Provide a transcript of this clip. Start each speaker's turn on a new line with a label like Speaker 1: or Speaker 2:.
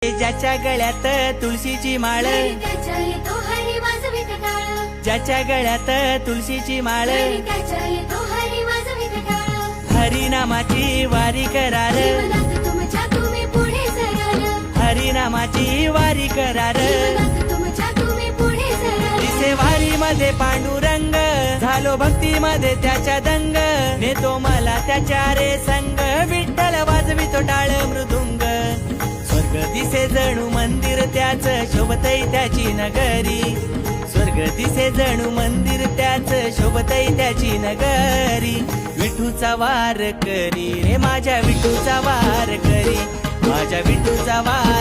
Speaker 1: ज्याच्या गळ्यात तुळशीची माळ, ज्याच्या गळ्यात तुळशीची माळ, हरिनामाची वारी करार, हरिनामाची वारी करार, दिसे वारी मध्ये पांडुरंग, झालो भक्ती मध्ये त्याच्या दंग, नेतो मला त्याच्या रे संग, विठ्ठल वाजवितो टाळ मृदुंग, स्वर्ग दिसे जणू मंदिर त्याच, शोभतई त्याची नगरी, स्वर्ग दिसे जणू मंदिर त्याच, शोभतई त्याची नगरी, विठूचा वार करी रे माझ्या विठूचा वार करी, माझ्या विठूचा वार